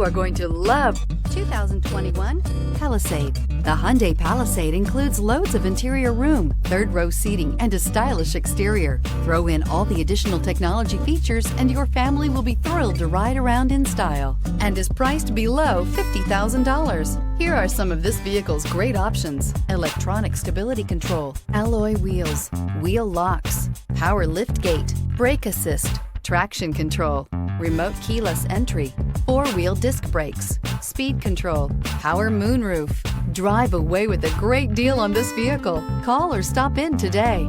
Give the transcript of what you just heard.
You are going to love 2021 Palisade. The Hyundai Palisade includes loads of interior room, third-row seating, and a stylish exterior. Throw in all the additional technology features and your family will be thrilled to ride around in style, and is priced below $50,000. Here are some of this vehicle's great options: electronic stability control, alloy wheels, wheel locks, power liftgate, brake assist, traction control, remote keyless entry, four-wheel disc brakes, speed control, power moonroof. Drive away with a great deal on this vehicle. Call or stop in today.